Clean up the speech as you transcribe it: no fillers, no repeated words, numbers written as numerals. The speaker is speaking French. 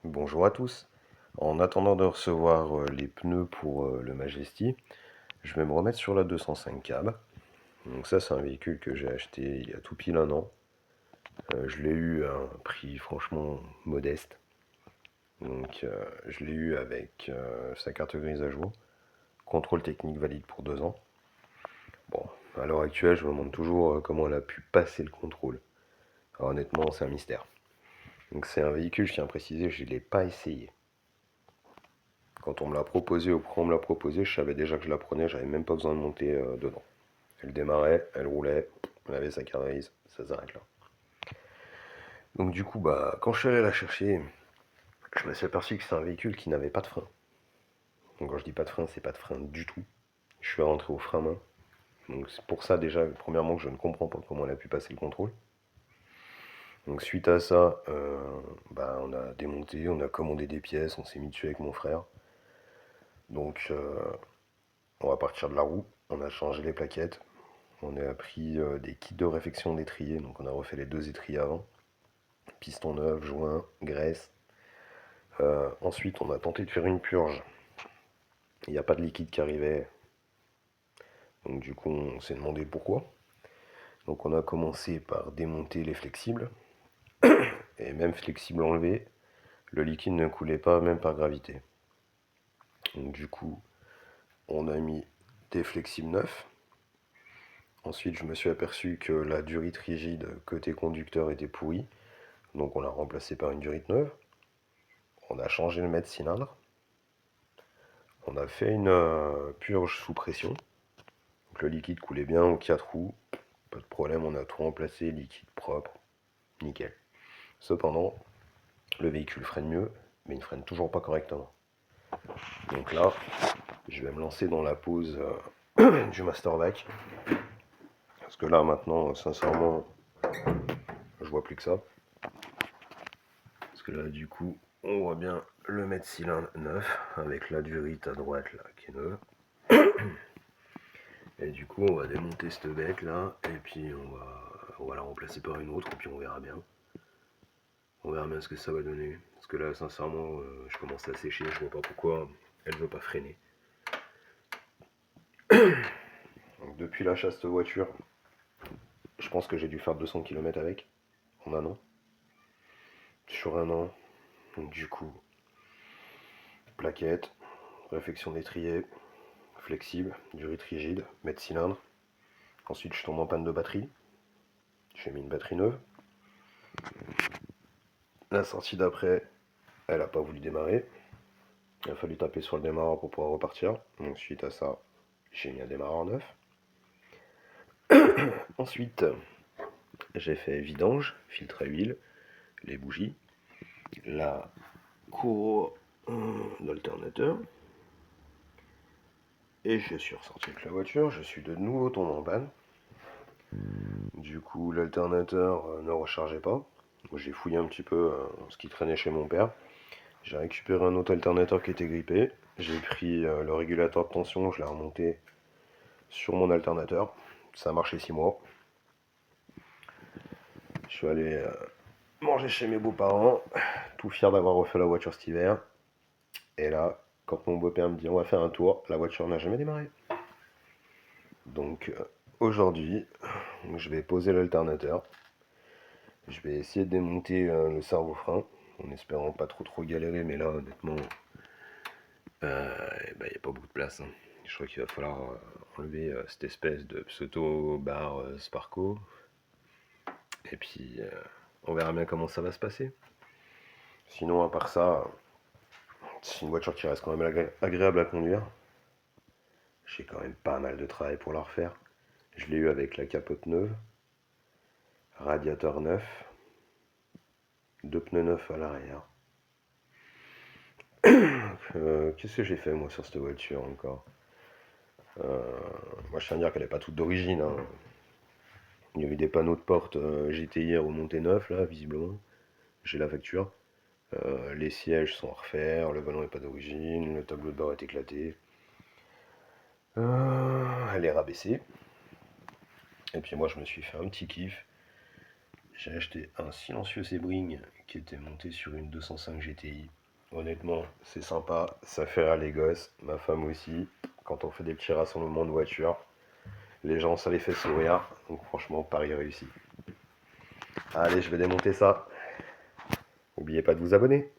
Bonjour à tous. En attendant de recevoir les pneus pour le Majesty, je vais me remettre sur la 205 cab. Donc ça c'est un véhicule que j'ai acheté il y a tout pile un an. Je l'ai eu à un prix franchement modeste. Donc je l'ai eu avec sa carte grise à jour. Contrôle technique valide pour 2 ans. Bon, à l'heure actuelle je me demande toujours comment elle a pu passer le contrôle. Alors, honnêtement c'est un mystère. Donc c'est un véhicule, je tiens à préciser, je ne l'ai pas essayé. Quand on me l'a proposé ou quand on me l'a proposé, je savais déjà que je la prenais, j'avais même pas besoin de monter dedans. Elle démarrait, elle roulait, elle avait sa carrise, ça s'arrête là. Donc du coup, bah, quand je suis allé la chercher, je me suis aperçu que c'est un véhicule qui n'avait pas de frein. Donc quand je dis pas de frein, c'est pas de frein du tout. Je suis rentré au frein main. Donc c'est pour ça déjà, premièrement, que je ne comprends pas comment elle a pu passer le contrôle. Donc suite à ça, bah, on a démonté, on a commandé des pièces, on s'est mis dessus avec mon frère. Donc on va partir de la roue, on a changé les plaquettes, on a pris des kits de réfection d'étrier, donc on a refait les deux étriers avant. Piston neuf, joint, graisse. Ensuite, on a tenté de faire une purge. Il n'y a pas de liquide qui arrivait. Donc du coup, on s'est demandé pourquoi. Donc on a commencé par démonter les flexibles. Et même flexibles enlevés, le liquide ne coulait pas même par gravité. Donc du coup, on a mis des flexibles neufs. Ensuite, je me suis aperçu que la durite rigide côté conducteur était pourrie. Donc on l'a remplacé par une durite neuve. On a changé le mètre cylindre. On a fait une purge sous pression. Donc le liquide coulait bien aux 4 roues. Pas de problème, on a tout remplacé, liquide propre, nickel. Cependant, le véhicule freine mieux, mais il ne freine toujours pas correctement. Donc là, je vais me lancer dans la pose du Masterback. Parce que là, maintenant, sincèrement, je vois plus que ça. Parce que là, du coup, on voit bien le mètre cylindre neuf, avec la durite à droite là, qui est neuve. Et du coup, on va démonter cette bête là, et puis on va la remplacer par une autre, et puis on verra bien. On verra bien ce que ça va donner. Parce que là, sincèrement, je commence à sécher, je vois pas pourquoi elle veut pas freiner. Donc, depuis l'achat de cette voiture, je pense que j'ai dû faire 200 km avec, en un an. Sur un an, donc du coup, plaquette, réfection d'étrier, flexible, durite rigide, mètre cylindre. Ensuite, je tombe en panne de batterie. J'ai mis une batterie neuve. La sortie d'après, elle a pas voulu démarrer. Il a fallu taper sur le démarreur pour pouvoir repartir. Donc suite à ça, j'ai mis un démarreur neuf. Ensuite, j'ai fait vidange, filtre à huile, les bougies, la cour d'alternateur. Et je suis ressorti avec la voiture, je suis de nouveau tombé en panne. Du coup, l'alternateur ne rechargeait pas. J'ai fouillé un petit peu ce qui traînait chez mon père. J'ai récupéré un autre alternateur qui était grippé. J'ai pris le régulateur de tension, je l'ai remonté sur mon alternateur. Ça a marché 6 mois. Je suis allé manger chez mes beaux-parents, tout fier d'avoir refait la voiture cet hiver. Et là, quand mon beau-père me dit on va faire un tour, la voiture n'a jamais démarré. Donc aujourd'hui, je vais poser l'alternateur. Je vais essayer de démonter le servo-frein, en espérant pas trop galérer, mais là honnêtement, il n'y a pas beaucoup de place, hein. Je crois qu'il va falloir enlever cette espèce de pseudo-bar Sparco. Et puis on verra bien comment ça va se passer. Sinon, à part ça, c'est une voiture qui reste quand même agréable à conduire. J'ai quand même pas mal de travail pour la refaire. Je l'ai eu avec la capote neuve, radiateur neuf, deux pneus neufs à l'arrière. Qu'est-ce que j'ai fait moi sur cette voiture encore? Moi je tiens à dire qu'elle n'est pas toute d'origine, hein. Il y avait des panneaux de porte GTI remontés neufs là, visiblement. J'ai la facture. Les sièges sont à refaire, le ballon n'est pas d'origine, le tableau de bord est éclaté. Elle est rabaissée. Et puis moi je me suis fait un petit kiff. J'ai acheté un silencieux Sebring qui était monté sur une 205 GTI. Honnêtement, c'est sympa, ça fait rire les gosses, ma femme aussi. Quand on fait des petits rassemblements de voitures, les gens, ça les fait sourire. Donc franchement, pari réussi. Allez, je vais démonter ça. N'oubliez pas de vous abonner.